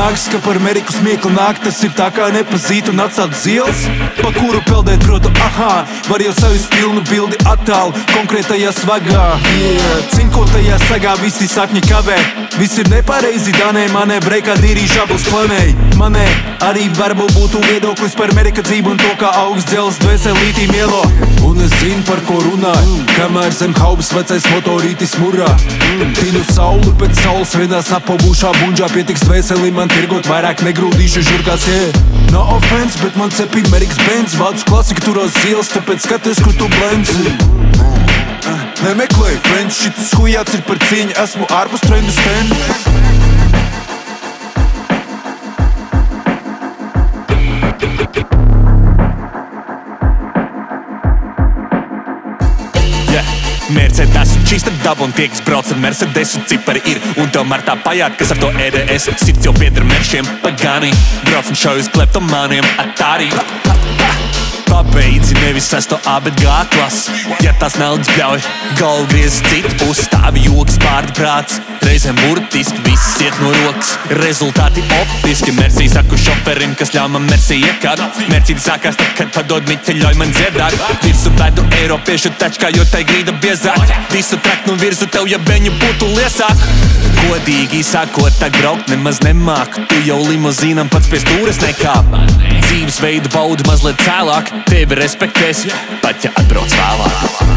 nāks, ka par Ameriku smiekli nāk. Tas ir tā kā nepazīt un atstāt zils, pa kuru peldēt protu, aha. Var jau savus pilnu bildi attālu, konkrētajā svagā, cinkotajā sagā visi sapņi kavē. Viss ir nepareizi, danē, manē breikā dīrī žabls planēj. Manē arī varbūt būtu viedoklis par Amerika dzīvu un to, kā augsts dzels dvēselītī mielo. Un es zinu, par ko runāju, kamēr zem haubas vecais motorītis murā. Tinu sauli pēc saules vienā sapobūšā bunģā. Pietiks dvēselī man tirgot, vairāk negrūdīšu žurkās, No offense, bet man cepīja Meriks Benz. Vācu klasika turos ielas, tāpēc skaties, kur tu blends. Nemeklēju friends, šitas hujāts ir par cieņu. Esmu ārpus trendu stendu. Mercedes un čista daba un tie, kas brauc ar Mercedesu, cipari ir. Un tev martā pajāt, kas ar to EDS. Sirds jau pieder meršiem, Pagani. Brauc un šaujas kleptomāniem, Atari. Pabeidzi nevis sesto A, bet G klases. Ja tās naudas bļauj, galvu griezis citu pusi. Stāvi joks, pārdi prāts, reizēm burtiski viss iet no rokas. Rezultāti optiski. Mercī saku šoperim, kas ļauj man Mercī iekāt. Mercīti sākās tad, kad padod miķi, ļauj man dziedāt. Virsu vedu eiropiešu tačkā, jo tai grīda biezāk. Visu traknu virzu tev, ja beņu būtu liesāk. Godīgi sākot, tak braukt nemaz nemāku. Tu jau limuzīnam pats pie stūres nekāp. Dzīves veidu baudi mazliet cēlāk. Tevi respektēs, pat ja atbrauc vēlāk.